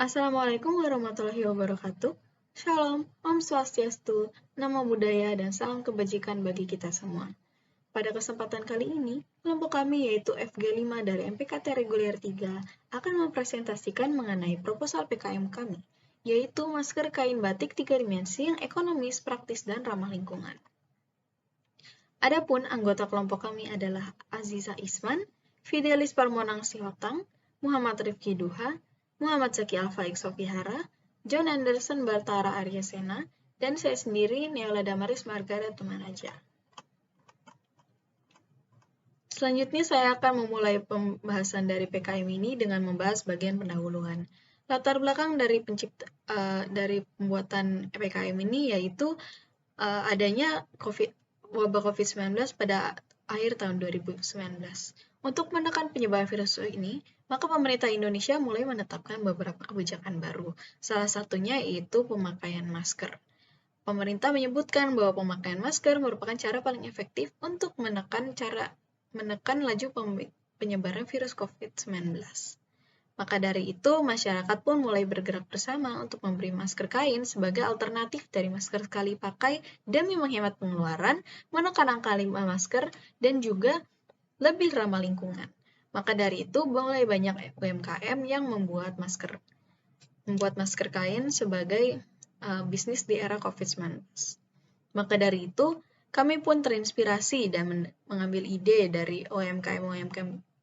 Assalamualaikum warahmatullahi wabarakatuh. Shalom, Om Swastiastu, Namo Buddhaya, dan salam kebajikan bagi kita semua. Pada kesempatan kali ini, kelompok kami yaitu FG5 dari MPKT Reguler 3 akan mempresentasikan mengenai proposal PKM kami, yaitu masker kain batik 3 dimensi yang ekonomis, praktis, dan ramah lingkungan. Adapun anggota kelompok kami adalah Aziza Isman, Fidelis Parmonang Sihotang, Muhammad Rifki Duha, Muhammad Zaki Alfa Iksofihara, John Anderson Bartara Aryasena, dan saya sendiri Neola Damaris Margara Tumanaja. Selanjutnya saya akan memulai pembahasan dari PKM ini dengan membahas bagian pendahuluan. Latar belakang dari pembuatan PKM ini yaitu adanya wabah COVID-19 pada akhir tahun 2019. Untuk menekan penyebaran virus ini, maka pemerintah Indonesia mulai menetapkan beberapa kebijakan baru. Salah satunya yaitu pemakaian masker. Pemerintah menyebutkan bahwa pemakaian masker merupakan cara paling efektif untuk menekan laju penyebaran virus COVID-19. Maka dari itu, masyarakat pun mulai bergerak bersama untuk memberi masker kain sebagai alternatif dari masker sekali pakai demi menghemat pengeluaran, menekan angka limbah masker, dan juga lebih ramah lingkungan. Maka dari itu, mulai banyak UMKM yang membuat masker kain sebagai bisnis di era COVID-19. Maka dari itu, kami pun terinspirasi dan mengambil ide dari UMKM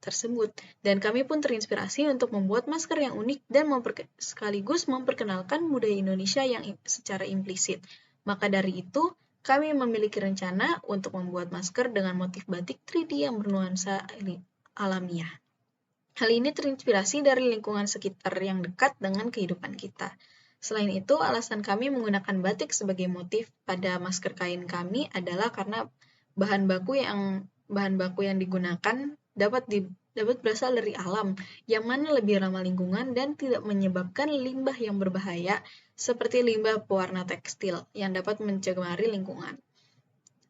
tersebut, dan kami pun terinspirasi untuk membuat masker yang unik dan sekaligus memperkenalkan budaya Indonesia yang secara implisit. Maka dari itu, kami memiliki rencana untuk membuat masker dengan motif batik 3D yang bernuansa alamiah. Hal ini terinspirasi dari lingkungan sekitar yang dekat dengan kehidupan kita. Selain itu, alasan kami menggunakan batik sebagai motif pada masker kain kami adalah karena bahan baku yang digunakan dapat berasal dari alam, yang mana lebih ramah lingkungan dan tidak menyebabkan limbah yang berbahaya seperti limbah pewarna tekstil yang dapat mencemari lingkungan.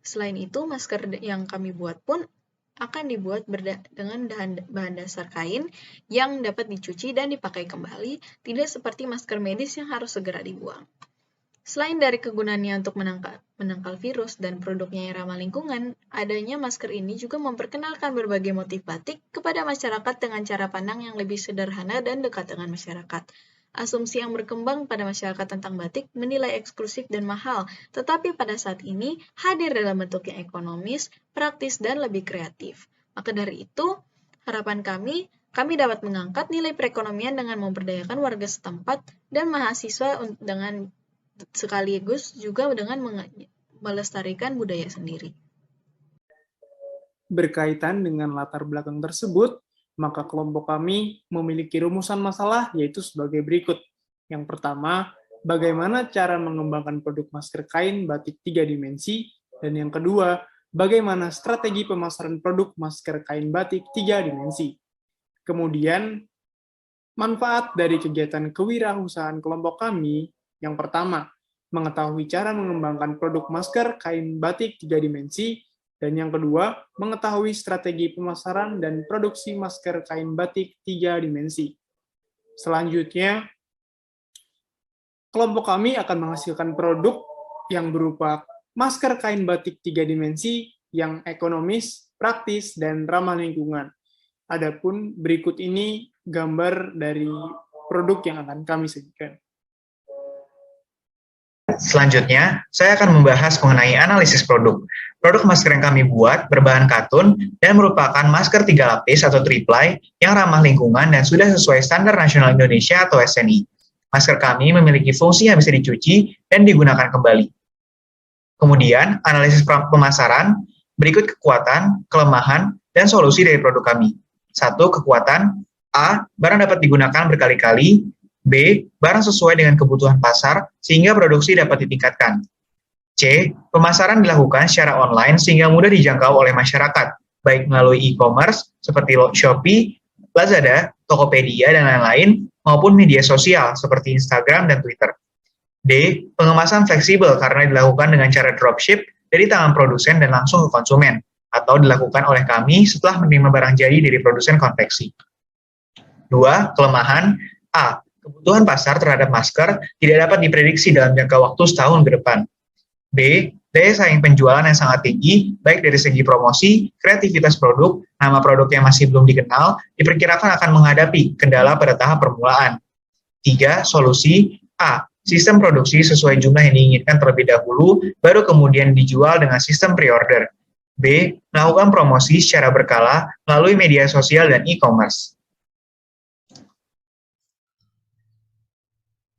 Selain itu, masker yang kami buat pun akan dibuat dengan bahan dasar kain yang dapat dicuci dan dipakai kembali, tidak seperti masker medis yang harus segera dibuang. Selain dari kegunaannya untuk menangkal virus dan produknya yang ramah lingkungan, adanya masker ini juga memperkenalkan berbagai motif batik kepada masyarakat dengan cara pandang yang lebih sederhana dan dekat dengan masyarakat. Asumsi yang berkembang pada masyarakat tentang batik menilai eksklusif dan mahal, tetapi pada saat ini hadir dalam bentuk yang ekonomis, praktis, dan lebih kreatif. Maka dari itu, harapan kami dapat mengangkat nilai perekonomian dengan memberdayakan warga setempat dan mahasiswa dengan sekaligus juga dengan melestarikan budaya sendiri. Berkaitan dengan latar belakang tersebut, maka kelompok kami memiliki rumusan masalah yaitu sebagai berikut. Yang pertama, bagaimana cara mengembangkan produk masker kain batik 3 dimensi, dan yang kedua, bagaimana strategi pemasaran produk masker kain batik 3 dimensi. Kemudian, manfaat dari kegiatan kewirausahaan kelompok kami, yang pertama, mengetahui cara mengembangkan produk masker kain batik 3 dimensi, dan yang kedua, mengetahui strategi pemasaran dan produksi masker kain batik 3 dimensi. Selanjutnya, kelompok kami akan menghasilkan produk yang berupa masker kain batik 3 dimensi yang ekonomis, praktis, dan ramah lingkungan. Adapun berikut ini gambar dari produk yang akan kami sajikan. Selanjutnya, saya akan membahas mengenai analisis produk. Produk masker yang kami buat berbahan katun dan merupakan masker 3 lapis atau three-ply yang ramah lingkungan dan sudah sesuai standar nasional Indonesia atau SNI. Masker kami memiliki fungsi yang bisa dicuci dan digunakan kembali. Kemudian, analisis pemasaran, berikut kekuatan, kelemahan, dan solusi dari produk kami. 1. Kekuatan. A. Barang dapat digunakan berkali-kali. B. Barang sesuai dengan kebutuhan pasar sehingga produksi dapat ditingkatkan. C. Pemasaran dilakukan secara online sehingga mudah dijangkau oleh masyarakat, baik melalui e-commerce seperti Shopee, Lazada, Tokopedia, dan lain-lain, maupun media sosial seperti Instagram dan Twitter. D. Pengemasan fleksibel karena dilakukan dengan cara dropship dari tangan produsen dan langsung ke konsumen, atau dilakukan oleh kami setelah menerima barang jadi dari produsen konveksi. 2. Kelemahan. A. Kebutuhan pasar terhadap masker tidak dapat diprediksi dalam jangka waktu setahun ke depan. B. Daya saing penjualan yang sangat tinggi, baik dari segi promosi, kreativitas produk, nama produk yang masih belum dikenal, diperkirakan akan menghadapi kendala pada tahap permulaan. 3. Solusi A. Sistem produksi sesuai jumlah yang diinginkan terlebih dahulu, baru kemudian dijual dengan sistem pre-order. B. Melakukan promosi secara berkala melalui media sosial dan e-commerce.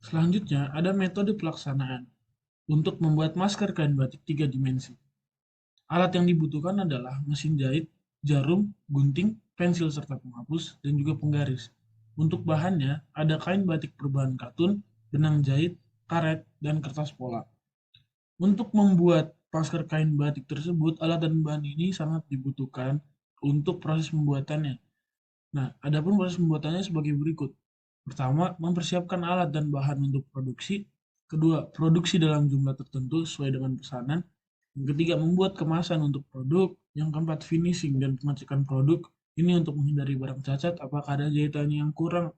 Selanjutnya, ada metode pelaksanaan untuk membuat masker kain batik 3 dimensi. Alat yang dibutuhkan adalah mesin jahit, jarum, gunting, pensil serta penghapus, dan juga penggaris. Untuk bahannya, ada kain batik berbahan katun, benang jahit, karet, dan kertas pola. Untuk membuat masker kain batik tersebut, alat dan bahan ini sangat dibutuhkan untuk proses pembuatannya. Nah, adapun proses pembuatannya sebagai berikut. Pertama, mempersiapkan alat dan bahan untuk produksi. Kedua, produksi dalam jumlah tertentu sesuai dengan pesanan. Yang ketiga, membuat kemasan untuk produk. Yang keempat, finishing dan pengecekan produk. Ini untuk menghindari barang cacat, apakah ada jahitannya yang kurang.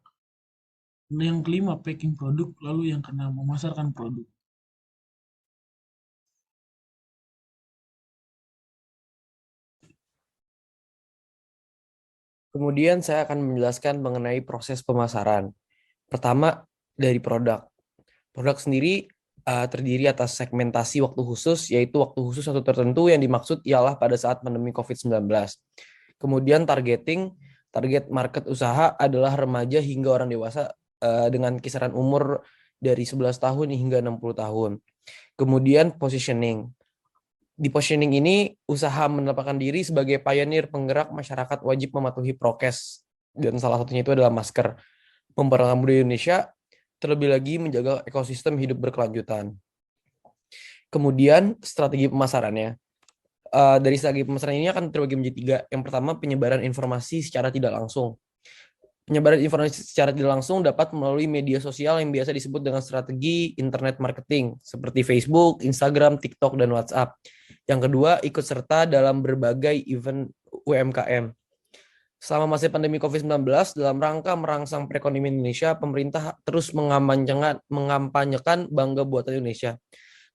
Yang kelima, packing produk. Lalu yang keenam, memasarkan produk. Kemudian saya akan menjelaskan mengenai proses pemasaran. Pertama, dari produk. Produk sendiri terdiri atas segmentasi waktu khusus, yaitu waktu khusus atau tertentu yang dimaksud ialah pada saat pandemi COVID-19. Kemudian target market usaha adalah remaja hingga orang dewasa dengan kisaran umur dari 11 tahun hingga 60 tahun. Kemudian positioning. Di positioning ini, usaha menempatkan diri sebagai pionir penggerak masyarakat wajib mematuhi prokes, dan salah satunya itu adalah masker. Memperkenalkan budaya Indonesia, terlebih lagi menjaga ekosistem hidup berkelanjutan. Kemudian strategi pemasarannya. Dari strategi pemasaran ini akan terbagi menjadi 3. Yang pertama, penyebaran informasi secara tidak langsung. Penyebaran informasi secara tidak langsung dapat melalui media sosial yang biasa disebut dengan strategi internet marketing, seperti Facebook, Instagram, TikTok, dan WhatsApp. Yang kedua, ikut serta dalam berbagai event UMKM. Selama masa pandemi COVID-19, dalam rangka merangsang perekonomian Indonesia, pemerintah terus mengampanyekan Bangga Buatan Indonesia.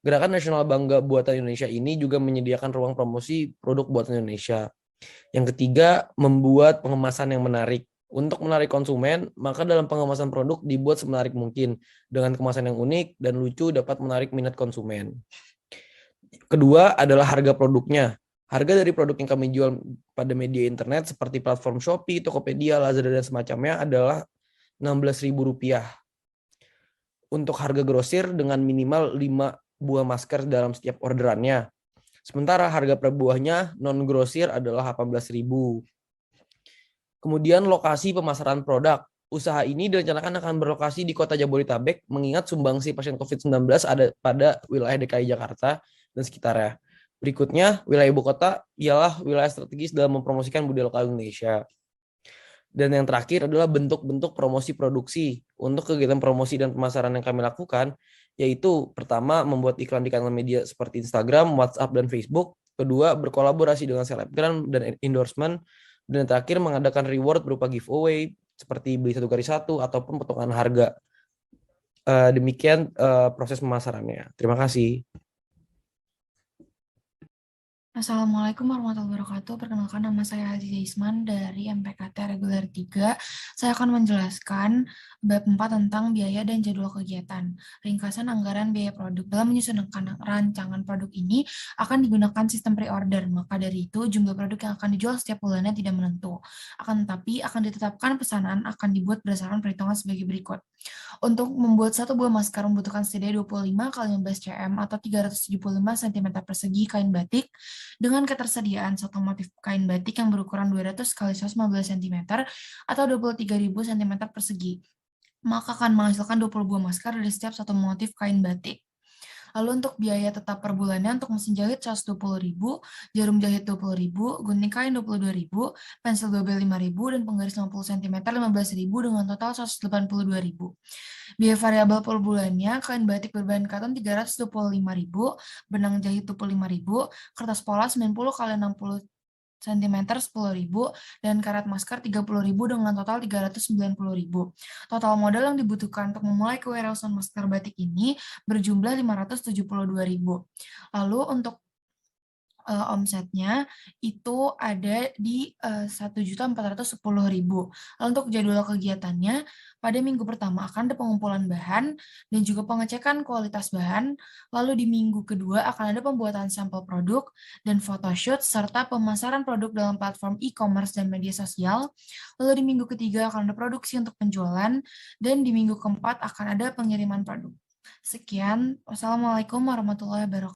Gerakan Nasional Bangga Buatan Indonesia ini juga menyediakan ruang promosi produk buatan Indonesia. Yang ketiga, membuat pengemasan yang menarik. Untuk menarik konsumen, maka dalam pengemasan produk dibuat semenarik mungkin. Dengan kemasan yang unik dan lucu dapat menarik minat konsumen. Kedua adalah harga produknya. Harga dari produk yang kami jual pada media internet seperti platform Shopee, Tokopedia, Lazada, dan semacamnya adalah Rp16.000. Untuk harga grosir dengan minimal 5 buah masker dalam setiap orderannya. Sementara harga per buahnya non-grosir adalah Rp18.000. Kemudian lokasi pemasaran produk. Usaha ini direncanakan akan berlokasi di kota Jabodetabek, mengingat sumbangsi pasien COVID-19 ada pada wilayah DKI Jakarta dan sekitarnya. Berikutnya, wilayah ibu kota ialah wilayah strategis dalam mempromosikan budaya lokal Indonesia. Dan yang terakhir adalah bentuk-bentuk promosi produksi. Untuk kegiatan promosi dan pemasaran yang kami lakukan, yaitu pertama, membuat iklan di kanal media seperti Instagram, WhatsApp, dan Facebook. Kedua, berkolaborasi dengan selebgram dan endorsement. Dan yang terakhir, mengadakan reward berupa giveaway, seperti beli 1 × 1 ataupun potongan harga. Demikian proses pemasarannya. Terima kasih. Assalamualaikum warahmatullahi wabarakatuh. Perkenalkan, nama saya Aziza Isman dari MPKT Reguler 3. Saya akan menjelaskan bab 4 tentang biaya dan jadwal kegiatan. Ringkasan anggaran biaya produk. Dalam menyusun rancangan produk ini akan digunakan sistem pre-order. Maka dari itu, jumlah produk yang akan dijual setiap bulannya tidak menentu. Akan tetapi, akan ditetapkan pesanan akan dibuat berdasarkan perhitungan sebagai berikut. Untuk membuat 1 buah masker membutuhkan setidaknya 25 x 15 cm atau 375 cm persegi kain batik dengan ketersediaan 1 motif kain batik yang berukuran 200 x 115 cm atau 23.000 cm persegi. Maka akan menghasilkan 20 buah masker dari setiap 1 motif kain batik. Lalu untuk biaya tetap per bulannya, untuk mesin jahit 120.000, jarum jahit 20.000, gunting kain 22.000, pensil double 5.000, dan penggaris 50 cm 15.000 dengan total 182.000. Biaya variabel per bulannya, kain batik berbahan katun 325.000, benang jahit 25.000, kertas pola 90 x 60 cm 10.000 dan karet masker 30.000 dengan total 390.000. Total modal yang dibutuhkan untuk memulai kewirausahaan masker batik ini berjumlah 572.000. Lalu untuk omsetnya itu ada di 1.410.000. Lalu untuk jadwal kegiatannya, pada minggu pertama akan ada pengumpulan bahan dan juga pengecekan kualitas bahan. Lalu di minggu kedua akan ada pembuatan sampel produk dan photoshoot serta pemasaran produk dalam platform e-commerce dan media sosial. Lalu di minggu ketiga akan ada produksi untuk penjualan dan di minggu keempat akan ada pengiriman produk. Sekian, wassalamualaikum warahmatullahi wabarakatuh.